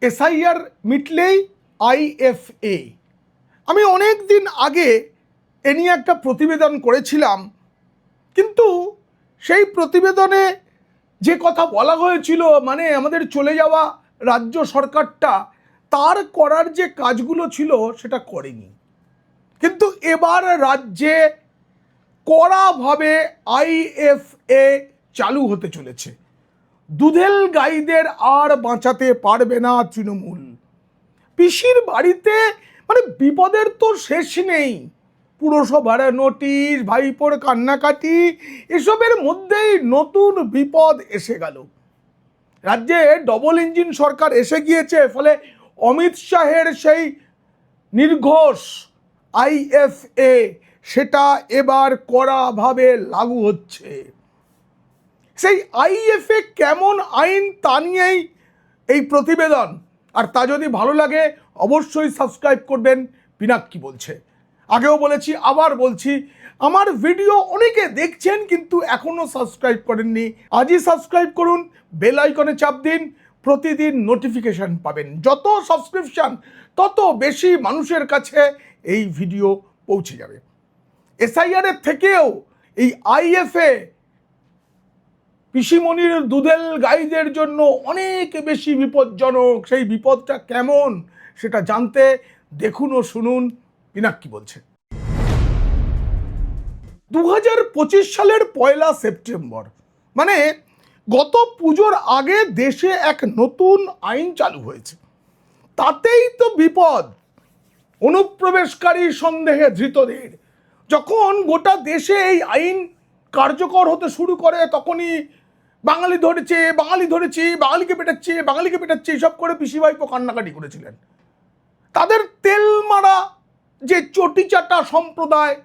SIR মিটলেই IFA. আমি অনেক দিন আগে এ নিয়ে একটা প্রতিবেদন করেছিলাম, কিন্তু সেই প্রতিবেদনে যে কথা বলা হয়েছিল, মানে আমাদের চলে যাওয়া রাজ্য সরকারটা তার করার যে কাজগুলো ছিল সেটা করেনি। কিন্তু এবার রাজ্যে কড়াভাবে আইএফএ চালু হতে চলেছে। দুধেল গাইদের আর বাঁচাতে পারবে না তৃণমূল। পিসির বাড়িতে মানে বিপদের তো শেষ নেই। পুরসভার নোটিশ, ভাইপোর কান্নাকাটি, এসবের মধ্যেই নতুন বিপদ এসে গেল। রাজ্যে ডবল ইঞ্জিন সরকার এসে গিয়েছে, ফলে অমিত শাহের সেই নির্ঘোষ আইএফএ সেটা এবার কড়াভাবে লাগু হচ্ছে। সেই আইএফএ কেমন আইন তা নিয়েই এই প্রতিবেদন। আর তা যদি ভালো লাগে অবশ্যই সাবস্ক্রাইব করবেন পিনাক্কি বলছে। আগেও বলেছি, আবার বলছি, আমার ভিডিও অনেকে দেখছেন কিন্তু এখনও সাবস্ক্রাইব করেননি। আজই সাবস্ক্রাইব করুন, বেল আইকনে চাপ দিন, প্রতিদিন নোটিফিকেশান পাবেন। যত সাবস্ক্রিপশান তত বেশি মানুষের কাছে এই ভিডিও পৌঁছে যাবে। এসআইআরের থেকেও এই আইএফএ পিসিমণির দুধেল গাইদের জন্য অনেক বেশি বিপজ্জনক। সেই বিপদটা কেমন সেটা জানতে দেখুন ও শুনুন পিনাক্কি বলছে। 2025 সালের 1 সেপ্টেম্বর, মানে গত পুজোর আগে দেশে এক নতুন আইন চালু হয়েছে। তাতেই তো বিপদ। অনুপ্রবেশকারী সন্দেহে ধৃতদের। যখন গোটা দেশে এই আইন কার্যকর হতে শুরু করে তখনই বাঙালি ধরেছে, বাঙালি ধরেছি, বাঙালিকে পেটাচ্ছে, বাঙালিকে পেটাচ্ছে, এইসব করে পিসি ভাইপো কান্নাকাটি করেছিলেন। তাদের তেল মারা যে চটিচাটা সম্প্রদায়,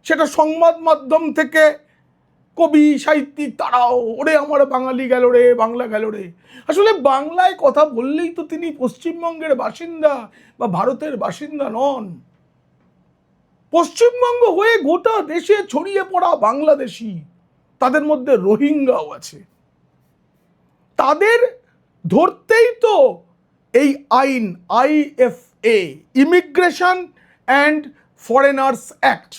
সেটা সংবাদ মাধ্যম থেকে কবি সাহিত্যিক তারাও, ওরে আমার বাঙালি গেল রে, বাংলা গেল রে। আসলে বাংলায় কথা বললেই তো তিনি পশ্চিমবঙ্গের বাসিন্দা বা ভারতের বাসিন্দা নন। পশ্চিমবঙ্গ হয়ে গোটা দেশে ছড়িয়ে পড়া বাংলাদেশি, তাদের মধ্যে রোহিঙ্গাও আছে। তাদের ধরতেই তো এই আইন IFA, immigration and foreigners act,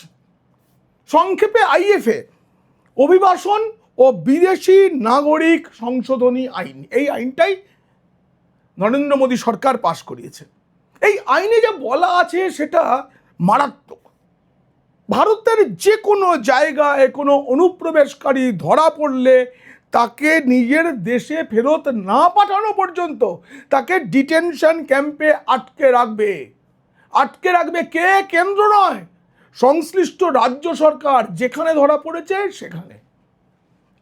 সংক্ষেপে আইএফএ, অভিবাসন ও বিদেশি নাগরিক সংশোধনী আইন। এই আইনটাই নরেন্দ্র মোদী সরকার পাশ করিয়েছে। এই আইনে যা বলা আছে সেটা মারাত্মক। ভারতের যে কোনো জায়গায় কোনো অনুপ্রবেশকারী ধরা পড়লে তাকে নিজের দেশে ফেরত না পাঠানো পর্যন্ত তাকে ডিটেনশন ক্যাম্পে আটকে রাখবে। আটকে রাখবে কে? কেন্দ্র নয়, সংশ্লিষ্ট রাজ্য সরকার যেখানে ধরা পড়েছে সেখানে।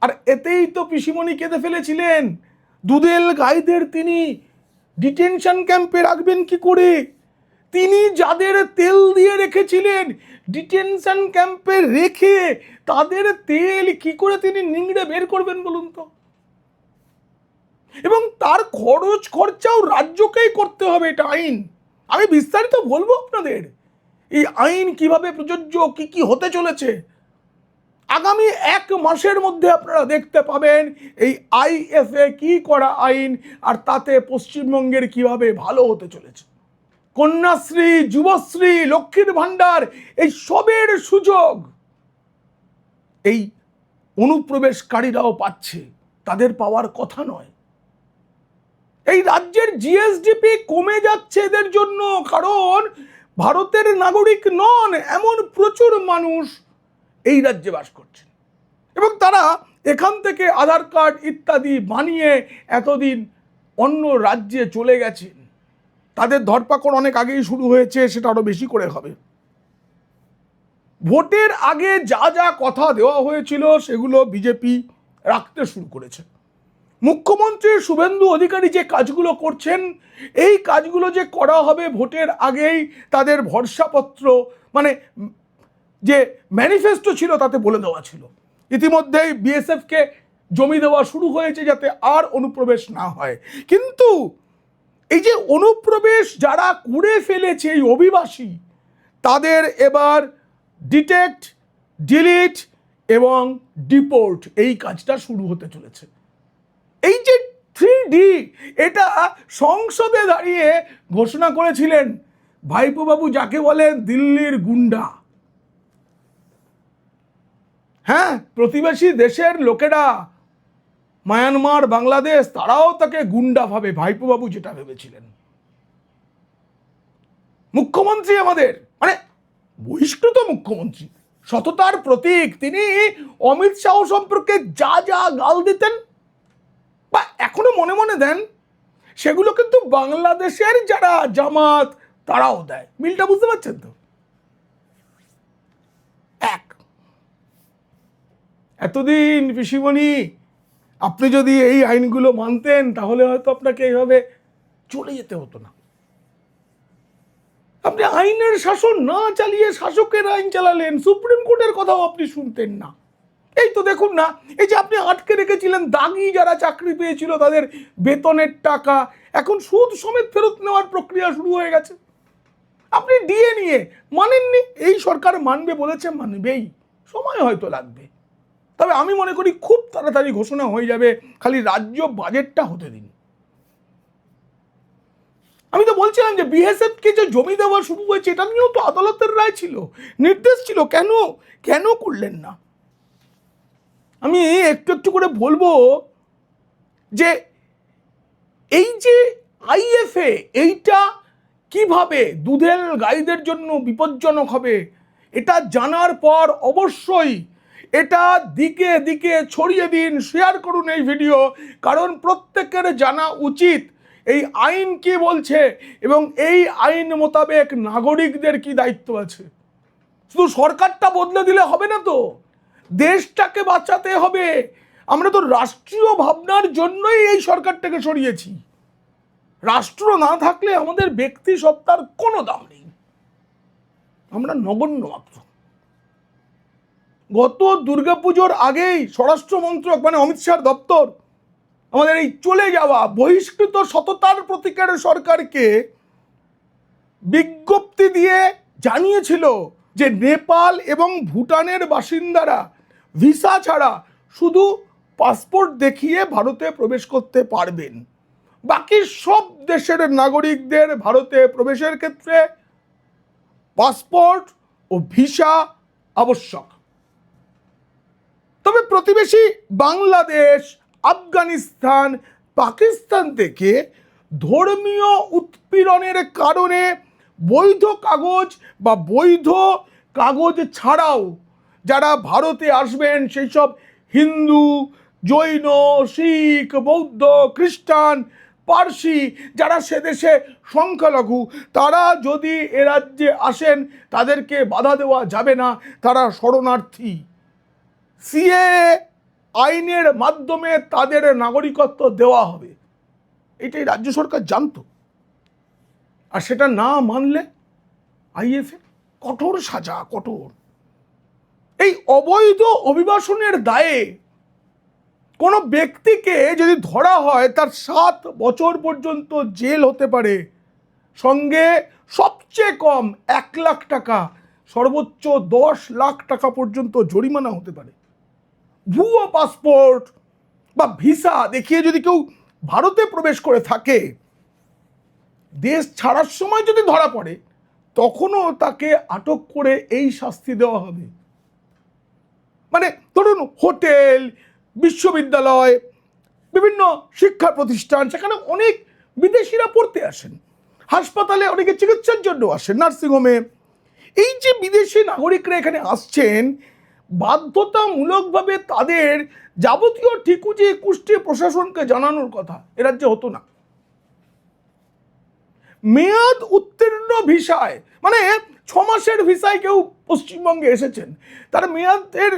আর এতেই তো পিসিমণি কেঁদে ফেলেছিলেন। দুধেল গাইদের তিনি ডিটেনশন ক্যাম্পে রাখবেন কি করে? তিনি যাদের তেল দিয়ে রেখেছিলেন ডিটেনশন ক্যাম্পে রেখে তাদের তেল কি করে তিনি নিংড়ে বের করবেন বলুন তো? এবং তার খরচ খরচাও রাজ্যকেই করতে হবে। এটা আইন, আমি বিস্তারিত বলবো আপনাদের। এই আইন কিভাবে প্রযোজ্য, কি কি হতে চলেছে, আগামী 1 মাসের মধ্যে আপনারা দেখতে পাবেন এই আইএফএ কি করা আইন, আর তাতে পশ্চিমবঙ্গের কিভাবে ভালো হতে চলেছে। কন্যাশ্রী, যুবশ্রী, লক্ষ্মীর ভাণ্ডার, এই সবের সুযোগ এই অনুপ্রবেশকারীরাও পাচ্ছে, তাদের পাওয়ার কথা নয়। এই রাজ্যের জিএসডিপি কমে যাচ্ছে এদের জন্য, কারণ ভারতের নাগরিক নন এমন প্রচুর মানুষ এই রাজ্যে বাস করছেন এবং তারা এখান থেকে আধার কার্ড ইত্যাদি বানিয়ে এতদিন অন্য রাজ্যে চলে গেছেন। তাদের ধরপাকড় অনেক আগেই শুরু হয়েছে, সেটা আরো বেশি করে হবে। ভোটের আগে যা যা কথা দেওয়া হয়েছিল সেগুলো বিজেপি রাখতে শুরু করেছে। মুখ্যমন্ত্রী শুভেন্দু অধিকারী যে কাজগুলো করছেন, এই কাজগুলো যে করা হবে ভোটের আগেই তাদের ভরসাপত্র, মানে যে ম্যানিফেস্টো ছিল তাতে বলে দেওয়া ছিল। ইতিমধ্যেই বিএসএফকে জমি দেওয়া শুরু হয়েছে যাতে আর অনুপ্রবেশ না হয়। কিন্তু এই যে অনুপ্রবেশ যারা করে ফেলেছে, এই অভিবাসী, তাদের এবার ডিটেক্ট, ডিলিট এবং ডিপোর্ট এই কাজটা শুরু হতে চলেছে। এই যে 3D এটা সংসদে দাঁড়িয়ে ঘোষণা করেছিলেন ভাইপো বাবু, যাকে বলেন দিল্লির গুন্ডা। হ্যাঁ, প্রতিবেশী দেশের লোকেরা, মায়ানমার, বাংলাদেশ, তারাও তাকে গুন্ডা ভাবে, ভাইপো বাবু যেটা ভেবেছিলেন। মুখ্যমন্ত্রী আমাদের, মানে বহিষ্কৃত মুখ্যমন্ত্রী, সততার প্রতীক, তিনি অমিত শাহ সম্পর্কে যা যা গাল দিতেন বা এখনো মনে মনে দেন, সেগুলো কিন্তু বাংলাদেশের যারা জামাত তারাও দেয়। মিলটা বুঝতে পারছেন তো? এক, এতদিন পিসিমণি আপনি যদি এই আইনগুলো মানতেন তাহলে হয়তো আপনাকে এইভাবে চলে যেতে হতো না। আপনি আইনের শাসন না চালিয়ে শাসকের আইন চালালেন, সুপ্রিম কোর্টের কথাও আপনি শুনতেন না। এই তো দেখুন না, এই যে আপনি আটকে রেখেছিলেন দাগি যারা চাকরি পেয়েছিল তাদের বেতনের টাকা, এখন সুদ সমেত ফেরত নেওয়ার প্রক্রিয়া শুরু হয়ে গেছে। আপনি ডিএ নিয়ে মানেননি, এই সরকার মানবে বলেছে, মানবেই, সময় হয়তো লাগবে, তবে আমি মনে করি খুব তাড়াতাড়ি ঘোষণা হয়ে যাবে, খালি রাজ্য বাজেটটা হতে দিন। আমি তো বলছিলাম যে বিএসএফকে যে জমি দেওয়া শুরু হয়েছে, এটা নিয়েও তো আদালতের রায় ছিল, নির্দেশ ছিল, কেন কেন করলেন না? আমি একটু একটু করে বলবো যে এই যে আইএফএ, এইটা কিভাবে দুধেল গাইদের জন্য বিপজ্জনক হবে, এটা জানার পর অবশ্যই এটা দিকে দিকে ছড়িয়ে দিন, শেয়ার করুন এই ভিডিও, কারণ প্রত্যেকের জানা উচিত এই আইন কি বলছে এবং এই আইন মোতাবেক নাগরিকদের কি দায়িত্ব আছে। শুধু সরকারটা বদলে দিলে হবে না তো, দেশটাকে বাঁচাতে হবে। আমরা তো রাষ্ট্রীয় ভাবনার জন্যই এই সরকারটাকে সরিয়েছি। রাষ্ট্র না থাকলে আমাদের ব্যক্তি সত্তার কোনো দাম নেই, আমরা নগণ্য মাত্র। গত দুর্গাপুজোর আগেই স্বরাষ্ট্র মন্ত্রক, মানে অমিত শাহ দপ্তর, আমাদের এই চলে যাওয়া বহিষ্কৃত সততার প্রতীকের সরকারকে বিজ্ঞপ্তি দিয়ে জানিয়েছিল যে নেপাল এবং ভুটানের বাসিন্দারা ভিসা ছাড়া শুধু পাসপোর্ট দেখিয়ে ভারতে প্রবেশ করতে পারবেন, বাকি সব দেশের নাগরিকদের ভারতে প্রবেশের ক্ষেত্রে পাসপোর্ট ও ভিসা আবশ্যক। তবে প্রতিবেশী বাংলাদেশ, আফগানিস্তান, পাকিস্তান থেকে ধর্মীয় উৎপীড়নের কারণে বৈধ কাগজ বা বৈধ কাগজ ছাড়াও যারা ভারতে আসবেন, সেই সব হিন্দু, জৈন, শিখ, বৌদ্ধ, খ্রিস্টান, পার্সি, যারা সে দেশে সংখ্যালঘু, তারা যদি এ রাজ্যে আসেন তাদেরকে বাধা দেওয়া যাবে না, তারা শরণার্থী। সিএ আইনের মাধ্যমে তাদের নাগরিকত্ব দেওয়া হবে, এটাই রাজ্য সরকার জানতো। আর সেটা না মানলে আইএফএ কঠোর সাজা, কঠোর। এই অবৈধ অভিবাসনের দায়ে কোনো ব্যক্তিকে যদি ধরা হয় তার 7 বছর পর্যন্ত জেল হতে পারে, সঙ্গে সবচেয়ে কম 1 লাখ টাকা, সর্বোচ্চ 10 লাখ টাকা পর্যন্ত জরিমানা হতে পারে। ভুয়ো পাসপোর্ট বা ভিসা দেখিয়ে যদি কেউ ভারতে প্রবেশ করে থাকে, দেশ ছাড়ার সময় যদি ধরা পড়ে, তখনও তাকে আটক করে এই শাস্তি দেওয়া হবে। মানে ধরুন হোটেল, বিশ্ববিদ্যালয়, বিভিন্ন শিক্ষা প্রতিষ্ঠান, সেখানে অনেক বিদেশিরা পড়তে আসেন, হাসপাতালে অনেকে চিকিৎসার জন্য আসেন, নার্সিংহোমে। এই যে বিদেশি নাগরিকরা এখানে আসছেন, বাধ্যতামূলকভাবে তাদের যাবতীয় ঠিকুজি কুষ্টি প্রশাসনকে জানানোর কথা এ রাজ্যে হতো না। মেয়াদ উত্তীর্ণ ভিসায়, মানে 6 মাসের ভিসায় কেউ পশ্চিমবঙ্গে এসেছেন, তার মেয়াদের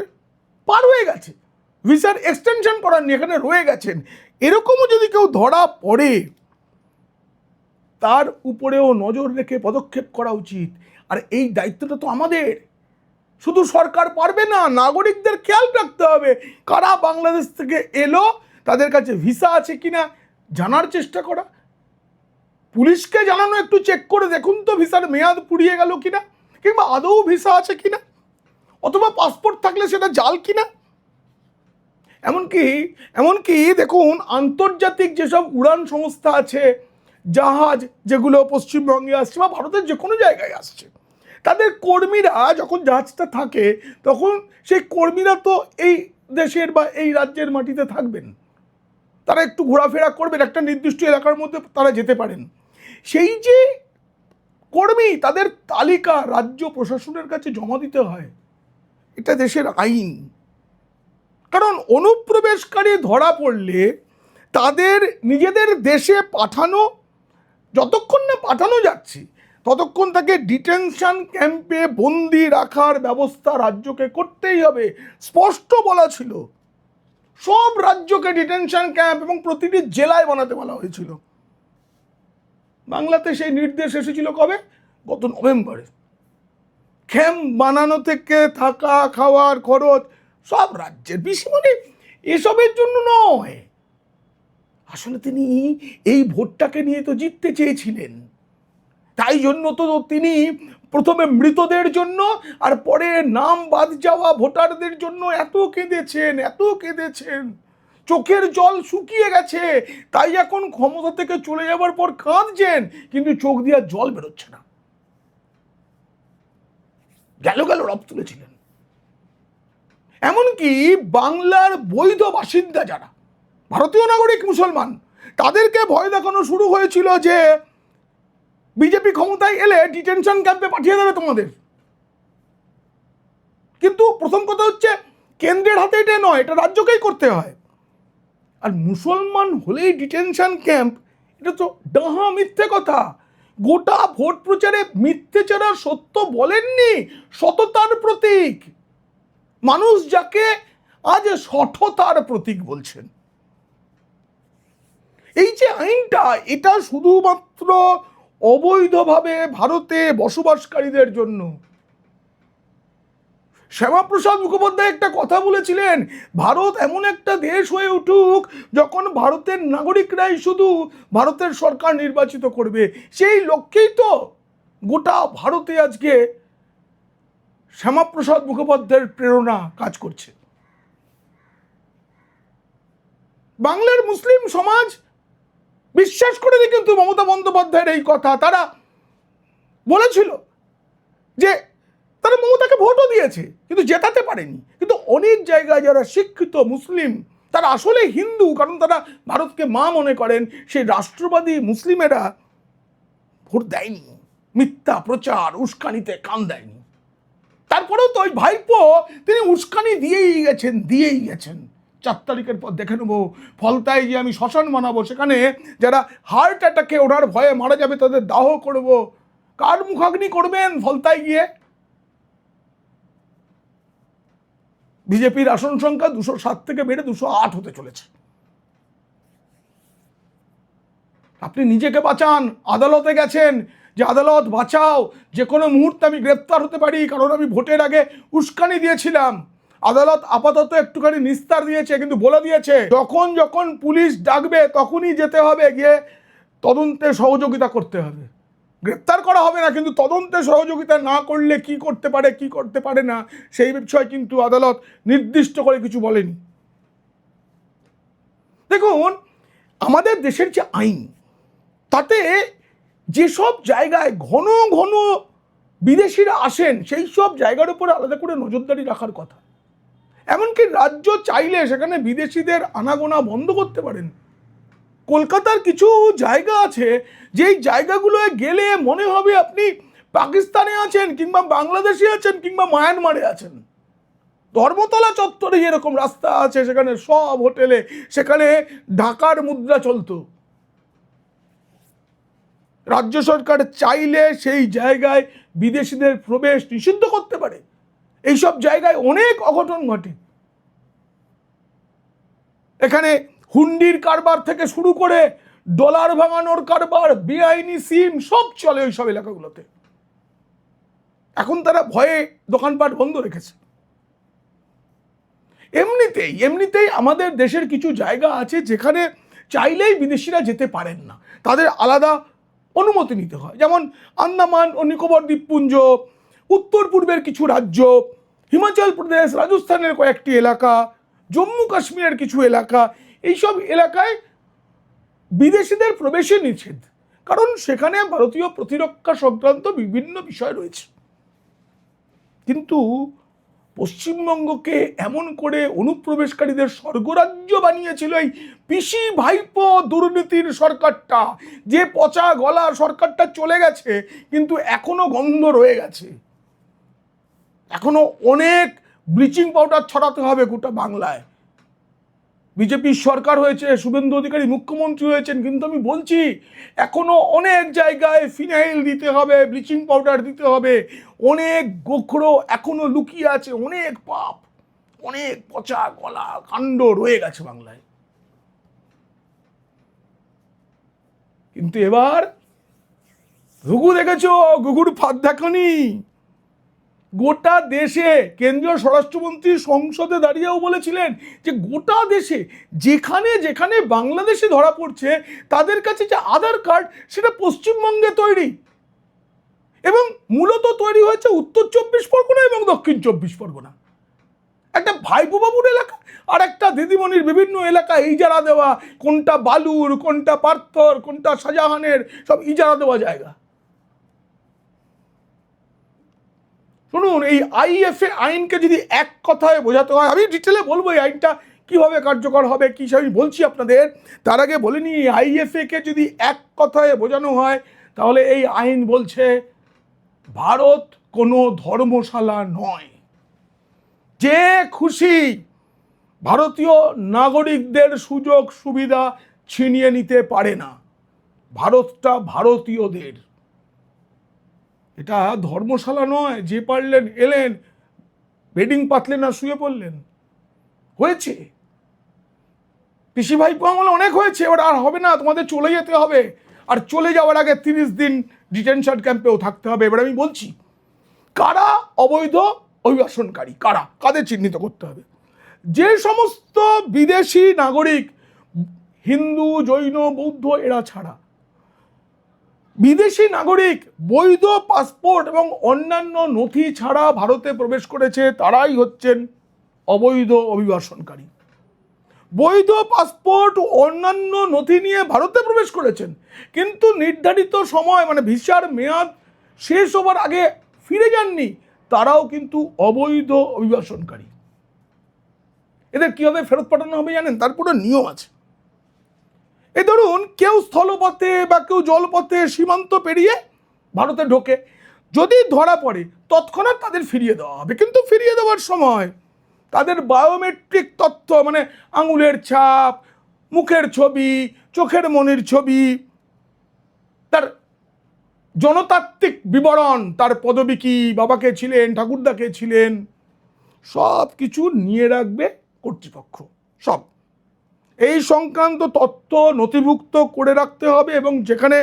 পার হয়ে গেছে, ভিসার এক্সটেনশন করার নিয়ে এখানে রয়ে গেছেন, এরকমও যদি কেউ ধরা পড়ে, তার উপরেও নজর রেখে পদক্ষেপ করা উচিত। আর এই দায়িত্বটা তো আমাদের, শুধু সরকার পারবে না, নাগরিকদের খেয়াল রাখতে হবে কারা বাংলাদেশ থেকে এলো, তাদের কাছে ভিসা আছে কিনা জানার চেষ্টা করা, পুলিশকে জানানো, একটু চেক করে দেখুন তো ভিসার মেয়াদ ফুরিয়ে গেল কিনা, কিংবা আদৌ ভিসা আছে কিনা, অথবা পাসপোর্ট থাকলে সেটা জাল কিনা। এমনকি এমনকি দেখুন, আন্তর্জাতিক যেসব উড়ান সংস্থা আছে, জাহাজ যেগুলো পশ্চিমবঙ্গে আসছে বা ভারতের যে কোনো জায়গায় আসছে, তাদের কর্মীরা যখন জাহাজটা থাকে তখন সেই কর্মীরা তো এই দেশের বা এই রাজ্যের মাটিতে থাকবেন, তারা একটু ঘোরাফেরা করবেন, একটা নির্দিষ্ট এলাকার মধ্যে তারা যেতে পারেন। সেই যে কর্মী, তাদের তালিকা রাজ্য প্রশাসনের কাছে জমা দিতে হয়, এটা দেশের আইন। কারণ অনুপ্রবেশকারী ধরা পড়লে তাদের নিজেদের দেশে পাঠানো, যতক্ষণ না পাঠানো যাচ্ছে ততক্ষণ তাকে ডিটেনশন ক্যাম্পে বন্দি রাখার ব্যবস্থা রাজ্যকে করতেই হবে। স্পষ্ট বলা ছিল, সব রাজ্যকে ডিটেনশন ক্যাম্প এবং প্রতিটি জেলায় বানাতে বলা হয়েছিল। বাংলাতে সেই নির্দেশ এসেছিল কবে? গত নভেম্বরে। ক্যাম্প বানানো থেকে থাকা খাওয়ার খরচ সব রাজ্যের, বেশি মানে এসবের জন্য নয়। আসলে তিনি এই ভোটটাকে নিয়ে তো জিততে চেয়েছিলেন, তাই জন্য তো তিনি প্রথমে মৃতদের জন্য আর পরে নাম বাদ যাওয়া ভোটারদের জন্য এত কেঁদেছেন, চোখের জল শুকিয়ে গেছে। তাই এখন ক্ষমতা থেকে চলে যাওয়ার পর কাঁদছেন, কিন্তু চোখ দিয়ে জল বেরোচ্ছে না। গেল রব তুলেছিলেন। এমনকি বাংলার বৈধ বাসিন্দা যারা ভারতীয় নাগরিক মুসলমান, তাদেরকে ভয় দেখানো শুরু হয়েছিল যে বিজেপি ক্ষমতায় এলে ডিটেনশন ক্যাম্পে পাঠিয়ে দেবে তোমাদের। কিন্তু প্রথম কথা হচ্ছে, কেন্দ্রের হাতে এটা নয়, এটা রাজ্যকেই করতে হয়। আর মুসলমান হলেই ডিটেনশন ক্যাম্প, এটা তো ডাহা মিথ্যে কথা। গোটা ভোট প্রচারে মিথ্যে ছাড়া সত্য বলেননি, সততার প্রতীক। মানুষ যাকে আজ সঠতার প্রতীক বলছেন। এই যে আইনটা, এটা শুধুমাত্র অবৈধভাবে ভারতে বসবাসকারীদের জন্য। শ্যামাপ্রসাদ মুখোপাধ্যায় একটা কথা বলেছিলেন, ভারত এমন একটা দেশ হয়ে উঠুক যখন ভারতের নাগরিকরাই শুধু ভারতের সরকার নির্বাচিত করবে। সেই লক্ষ্যেই তো গোটা ভারতে আজকে শ্যামাপ্রসাদ মুখোপাধ্যায়ের প্রেরণা কাজ করছে। বাংলার মুসলিম সমাজ বিশ্বাস করেনি কিন্তু মমতা বন্দ্যোপাধ্যায়ের এই কথা। তারা বলেছিল যে তারা মমতাকে ভোটও দিয়েছে কিন্তু জেতাতে পারেনি। কিন্তু অনেক জায়গায় যারা শিক্ষিত মুসলিম, তারা আসলে হিন্দু, কারণ তারা ভারতকে মা মনে করেন, সেই রাষ্ট্রবাদী মুসলিমেরা ভোট দেয়নি, মিথ্যা প্রচার উস্কানিতে কান দেয়নি। তারপরেও তো ওই ভাইপো তিনি উস্কানি দিয়েই গেছেন। 4 তারিখের পর দেখে নেবো ফলতায় যে আমি শ্মশান বানাবো, সেখানে যারা হার্ট অ্যাটাকে ওনার ভয়ে মারা যাবে তাদের দাহ করব। কার মুখাগ্নি করবেন ফলতায় গিয়ে? বিজেপির আসন সংখ্যা 207 থেকে বেড়ে 208 হতে চলেছে। আপনি নিজেকে বাঁচান, আদালতে গেছেন যে আদালত বাঁচাও, যে কোনো মুহূর্তে আমি গ্রেপ্তার হতে পারি, কারণ আমি ভোটের আগে উস্কানি দিয়েছিলাম। আদালত আপাতত একটুখানি নিস্তার দিয়েছে, কিন্তু বলে দিয়েছে যখন পুলিশ ডাকবে তখনই যেতে হবে, গিয়ে তদন্তে সহযোগিতা করতে হবে। গ্রেপ্তার করা হবে না, কিন্তু তদন্তে সহযোগিতা না করলে কি করতে পারে কি করতে পারে না সেই বিষয়ে কিন্তু আদালত নির্দিষ্ট করে কিছু বলেনি। দেখুন, আমাদের দেশের যে আইন, তাতে যেসব জায়গায় ঘন ঘন বিদেশিরা আসেন সেই সব জায়গার উপরে আলাদা করে নজরদারি রাখার কথা। এমনকি রাজ্য চাইলে সেখানে বিদেশিদের আনাগোনা বন্ধ করতে পারেন। কলকাতার কিছু জায়গা আছে যেই জায়গাগুলোয় গেলে মনে হবে আপনি পাকিস্তানে আছেন, কিংবা বাংলাদেশে আছেন, কিংবা মায়ানমারে আছেন। ধর্মতলা চত্বরে এরকম রাস্তা আছে, সেখানে সব হোটেলে সেখানে ঢাকার মুদ্রা চলতো। রাজ্য সরকার চাইলে সেই জায়গায় বিদেশিদের প্রবেশ নিষিদ্ধ করতে পারে। এইসব জায়গায় অনেক অঘটন ঘটে। এখানে হুন্ডির কারবার থেকে শুরু করে ডলার ভাঙানোর কারবার, বেআইনি সিম সব চলে ওইসব এলাকাগুলোতে। এখন তারা ভয়ে দোকানপাট বন্ধ রেখেছে। এমনিতেই আমাদের দেশের কিছু জায়গা আছে যেখানে চাইলেই বিদেশিরা যেতে পারেন না, তাদের আলাদা অনুমতি নিতে হয়। যেমন আন্দামান ও নিকোবর দ্বীপপুঞ্জ, উত্তর পূর্বের কিছু রাজ্য, হিমাচল প্রদেশ, রাজস্থানের কয়েকটি এলাকা, জম্মু কাশ্মীরের কিছু এলাকা, এইসব এলাকায় বিদেশিদের প্রবেশে নিষেধ, কারণ সেখানে ভারতীয় প্রতিরক্ষা সংক্রান্ত বিভিন্ন বিষয় রয়েছে। কিন্তু পশ্চিমবঙ্গকে এমন করে অনুপ্রবেশকারীদের স্বর্গরাজ্য বানিয়েছিল এই পিসি ভাইপো দুর্নীতির সরকারটা, যে পচা গলা সরকারটা চলে গেছে, কিন্তু এখনো গন্ধ রয়ে গেছে। এখনো অনেক ব্লিচিং পাউডার ছড়াতে হবে গোটা বাংলায়। বিজেপির সরকার হয়েছে, শুভেন্দু অধিকারী মুখ্যমন্ত্রী হয়েছেন, কিন্তু আমি বলছি এখনো অনেক জায়গায় ফিনাইল দিতে হবে, ব্লিচিং পাউডার দিতে হবে। অনেক গোখরো এখনো লুকিয়ে আছে, অনেক পাপ, অনেক পচা গলা কাণ্ড রয়ে গেছে বাংলায়। কিন্তু এবার ঘুঘু দেখেছ, ঘুঘুর ফাঁদ দেখনি। গোটা দেশে কেন্দ্রীয় স্বরাষ্ট্রমন্ত্রী সংসদে দাঁড়িয়েও বলেছিলেন যে গোটা দেশে যেখানে যেখানে বাংলাদেশে ধরা পড়ছে তাদের কাছে যে আধার কার্ড, সেটা পশ্চিমবঙ্গে তৈরি, এবং মূলত তৈরি হয়েছে উত্তর 24 পরগনা এবং দক্ষিণ 24 পরগনা। একটা ভাইপো বাবুর এলাকা আর একটা দিদিমণির বিভিন্ন এলাকা ইজারা দেওয়া, কোনটা বালুর, কোনটা পার্থর, কোনটা শাহজাহানের, সব ইজারা দেওয়া জায়গা। শুনুন, এই আইএফএ আইনকে যদি এক কথায় বোঝাতে হয়, আমি ডিটেলে বলবো এই আইনটা কিভাবে কার্যকর হবে, কি আমি বলছি আপনাদের। তার আগে বলে নি, আইএফএ কে যদি এক কথায় বোঝানো হয় তাহলে এই আইন বলছে ভারত কোনো ধর্মশালা নয়। যে খুশি ভারতীয় নাগরিকদের সুযোগ সুবিধা ছিনিয়ে নিতে পারে না। ভারতটা ভারতীয়দের, এটা ধর্মশালা নয়। যে পারলেন এলেন, বেডিং পাতলেন আর শুয়ে পড়লেন। হয়েছে, পিসি ভাইপো আমলে অনেক হয়েছে, এবার আর হবে না, তোমাদের চলে যেতে হবে। আর চলে যাওয়ার আগে 30 দিন ডিটেনশন ক্যাম্পেও থাকতে হবে। এবার আমি বলছি কারা অবৈধ অভিবাসনকারী, কারা, কাদের চিহ্নিত করতে হবে। যে সমস্ত বিদেশি নাগরিক, হিন্দু, জৈন, বৌদ্ধ এরা ছাড়া বিদেশি নাগরিক বৈধ পাসপোর্ট এবং অন্যান্য নথি ছাড়া ভারতে প্রবেশ করেছে, তারাই হচ্ছেন অবৈধ অভিবাসনকারী। বৈধ পাসপোর্ট অন্যান্য নথি নিয়ে ভারতে প্রবেশ করেছেন, কিন্তু নির্ধারিত সময় মানে ভিসার মেয়াদ শেষ হবার আগে ফিরে যাননি, তারাও কিন্তু অবৈধ অভিবাসনকারী। এদের কিভাবে ফেরত পাঠানো হবে জানেন? তার পুরো নিয়ম আছে। এই ধরুন কেউ স্থলপথে বা কেউ জলপথে সীমান্ত পেরিয়ে ভারতে ঢোকে, যদি ধরা পড়ে তৎক্ষণাৎ তাদের ফিরিয়ে দেওয়া হবে। কিন্তু ফিরিয়ে দেওয়ার সময় তাদের বায়োমেট্রিক তথ্য, মানে আঙুলের ছাপ, মুখের ছবি, চোখের মনির ছবি, তার জনতাত্ত্বিক বিবরণ, তার পদবী কি, বাবাকে ছিলেন, ঠাকুরদাকে ছিলেন, সব কিছু নিয়ে রাখবে কর্তৃপক্ষ। সব এই সংক্রান্ত তথ্য নথিভুক্ত করে রাখতে হবে, এবং যেখানে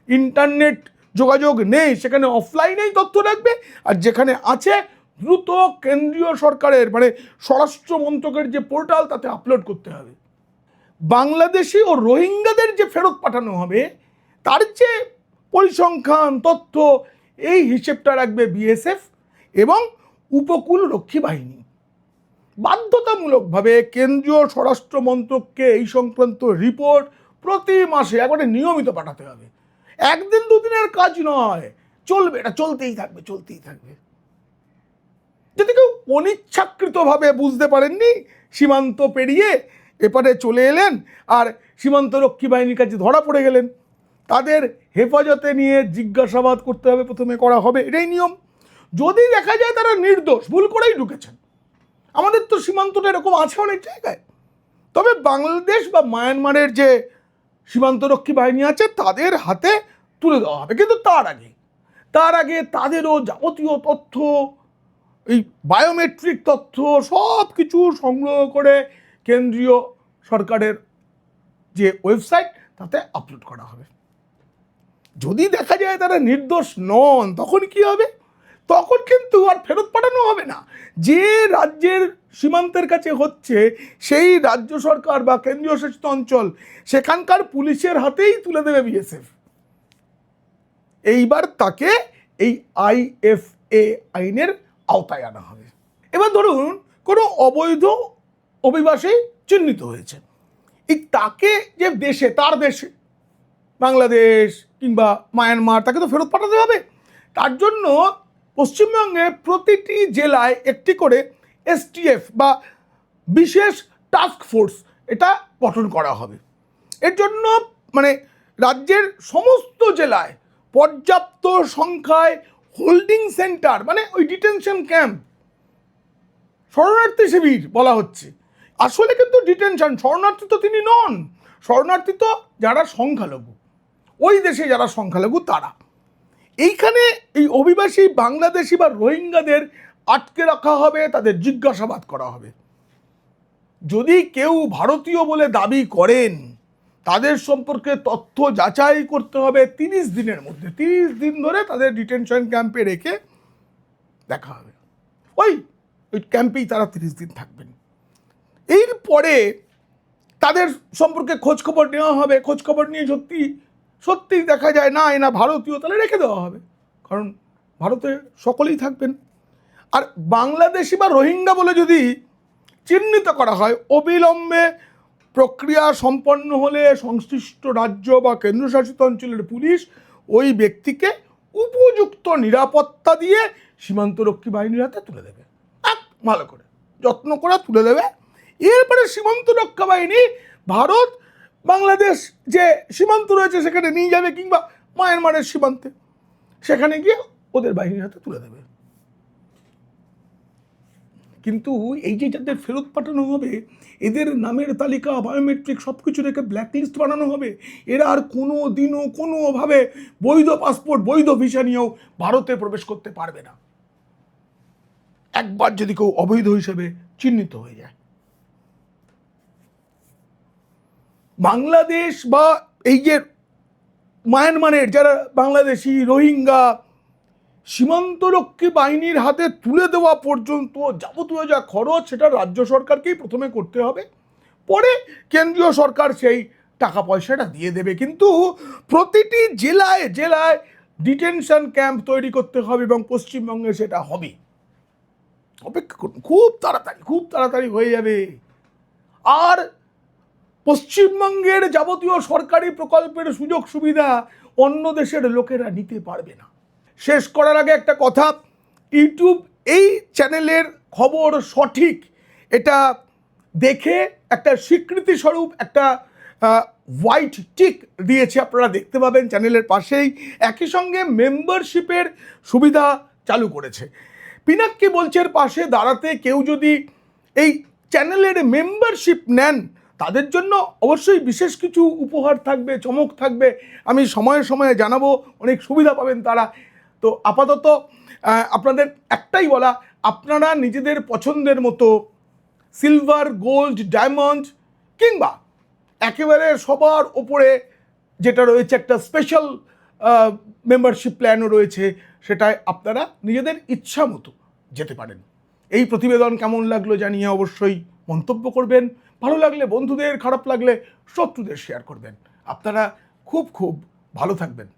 ইন্টারনেট যোগাযোগ নেই সেখানে অফলাইনেই তথ্য রাখবে, আর যেখানে আছে দ্রুত কেন্দ্রীয় সরকারের মানে স্বরাষ্ট্র মন্ত্রকের যে পোর্টাল তাতে আপলোড করতে হবে। বাংলাদেশি ও রোহিঙ্গাদের যে ফেরত পাঠানো হবে তার যে পরিসংখ্যান তথ্য, এই হিসেবটা রাখবে বিএসএফ এবং উপকূলরক্ষী বাহিনী। বাধ্যতামূলকভাবে কেন্দ্রীয় স্বরাষ্ট্র মন্ত্রককে এই সংক্রান্ত রিপোর্ট প্রতি মাসে একবারে নিয়মিত পাঠাতে হবে। একদিন দুদিনের কাজ নয়, চলবে, এটা চলতেই থাকবে, চলতেই থাকবে। যদি কেউ অনিচ্ছাকৃতভাবে বুঝতে পারেননি, সীমান্ত পেরিয়ে এপারে চলে এলেন আর সীমান্ত রক্ষী বাহিনীর কাছে ধরা পড়ে গেলেন, তাদের হেফাজতে নিয়ে জিজ্ঞাসাবাদ করতে হবে, প্রথমে করা হবে, এটাই নিয়ম। যদি দেখা যায় তারা নির্দোষ, ভুল করেই ঢুকেছেন, আমাদের তো সীমান্তটা এরকম আছে অনেক জায়গায়, তবে বাংলাদেশ বা মায়ানমারের যে সীমান্তরক্ষী বাহিনী আছে তাদের হাতে তুলে দেওয়া হবে। কিন্তু তার আগে তাদেরও যাবতীয় তথ্য, এই বায়োমেট্রিক তথ্য সব কিছু সংগ্রহ করে কেন্দ্রীয় সরকারের যে ওয়েবসাইট তাতে আপলোড করা হবে। যদি দেখা যায় তারা নির্দোষ নন, তখন কি হবে? তখন কিন্তু আর ফেরত পাঠানো হবে না। যে রাজ্যের সীমান্তের কাছে হচ্ছে সেই রাজ্য সরকার বা কেন্দ্রীয় শাসিত অঞ্চল সেখানকার পুলিশের হাতেই তুলে দেবে বিএসএফ। এইবার তাকে এই আইএফএ আইনের আওতায় আনা হবে। এবার ধরুন কোনো অবৈধ অভিবাসী চিহ্নিত হয়েছে। এই তাকে যে দেশে, তার দেশে বাংলাদেশ কিংবা মায়ানমার, তাকে তো ফেরত পাঠাতে হবে। তার জন্য পশ্চিমবঙ্গে প্রতিটি জেলায় একটি করে এসটিএফ বা বিশেষ টাস্ক ফোর্স এটা গঠন করা হবে। এর জন্য মানে রাজ্যের সমস্ত জেলায় পর্যাপ্ত সংখ্যায় হোল্ডিং সেন্টার, মানে ওই ডিটেনশন ক্যাম্প, শরণার্থী শিবির বলা হচ্ছে, আসলে কিন্তু ডিটেনশন, শরণার্থী তো তিনি নন, শরণার্থী তো যারা সংখ্যালঘু, ওই দেশে যারা সংখ্যালঘু তারা। এইখানে এই অভিবাসী বাংলাদেশি বা রোহিঙ্গাদের আটকে রাখা হবে, তাদের জিজ্ঞাসাবাদ করা হবে। যদি কেউ ভারতীয় বলে দাবি করেন, তাদের সম্পর্কে তথ্য যাচাই করতে হবে 30 দিনের মধ্যে। 30 দিন ধরে তাদের ডিটেনশন ক্যাম্পে রেখে দেখা হবে, ওই ক্যাম্পেই তারা 30 দিন থাকবেন। এরপরে তাদের সম্পর্কে খোঁজখবর নেওয়া হবে। খোঁজখবর নিয়ে সত্যি দেখা যায় না এনা ভারতীয়, তাহলে রেখে দেওয়া হবে, কারণ ভারতে সকলেই থাকবেন। আর বাংলাদেশি বা রোহিঙ্গা বলে যদি চিহ্নিত করা হয়, অবিলম্বে প্রক্রিয়া সম্পন্ন হলে সংশ্লিষ্ট রাজ্য বা কেন্দ্রশাসিত অঞ্চলের পুলিশ ওই ব্যক্তিকে উপযুক্ত নিরাপত্তা দিয়ে সীমান্তরক্ষী বাহিনীর হাতে তুলে দেবে, ভালো করে যত্ন করে তুলে দেবে। এরপরে সীমান্ত রক্ষা বাহিনী ভারত বাংলাদেশ যে সীমান্ত রয়েছে সেখানে নিয়ে যাবে, কিংবা মায়ানমারের সীমান্তে সেখানে গিয়ে ওদের বাহিনীর হাতে তুলে দেবে। কিন্তু এই যে যাদের ফেরত পাঠানো হবে, এদের নামের তালিকা, বায়োমেট্রিক সব কিছু রেখে ব্ল্যাকলিস্ট বানানো হবে। এরা আর কোনো দিনও কোনোভাবে বৈধ পাসপোর্ট, বৈধ ভিসা নিয়েও ভারতে প্রবেশ করতে পারবে না, একবার যদি কেউ অবৈধ হিসেবে চিহ্নিত হয়ে যায়। বাংলাদেশ বা এই যে মায়ানমারের যারা বাংলাদেশি রোহিঙ্গা, সীমান্তরক্ষী বাহিনীর হাতে তুলে দেওয়া পর্যন্ত যাবতীয় যা খরচ সেটা রাজ্য সরকারকেই প্রথমে করতে হবে, পরে কেন্দ্রীয় সরকার সেই টাকা পয়সাটা দিয়ে দেবে। কিন্তু প্রতিটি জেলায় জেলায় ডিটেনশন ক্যাম্প তৈরি করতে হবে এবং পশ্চিমবঙ্গে সেটা হবে। অপেক্ষা করুন, খুব তাড়াতাড়ি হয়ে যাবে। আর পশ্চিমবঙ্গের যাবতীয় সরকারি প্রকল্পের সুযোগ সুবিধা অন্য দেশের লোকেরা নিতে পারবে না। শেষ করার আগে একটা কথা, ইউটিউব এই চ্যানেলের খবর সঠিক এটা দেখে একটা স্বীকৃতি স্বরূপ একটা হোয়াইট টিক দিয়েছে, আপনারা দেখতে পাবেন চ্যানেলের পাশেই। একই সঙ্গে মেম্বারশিপের সুবিধা চালু করেছে। পিনাক্কি বলছের পাশে দাঁড়াতে কেউ যদি এই চ্যানেলের মেম্বারশিপ নেন, তাদের জন্য অবশ্যই বিশেষ কিছু উপহার থাকবে, চমক থাকবে, আমি সময়ে সময়ে জানাবো, অনেক সুবিধা পাবেন তারা। তো আপাতত আপনাদের একটাই বলা, আপনারা নিজেদের পছন্দের মতো সিলভার, গোল্ড, ডায়মন্ড কিংবা একেবারে সবার ওপরে যেটা রয়েছে একটা স্পেশাল মেম্বারশিপ প্ল্যানও রয়েছে, সেটায় আপনারা নিজেদের ইচ্ছা মতো যেতে পারেন। এই প্রতিবেদন কেমন লাগলো জানিয়ে অবশ্যই মন্তব্য করবেন। ভালো লাগলে বন্ধুদের, খারাপ লাগলে শত্রুদের শেয়ার করবেন। আপনারা খুব ভালো থাকবেন।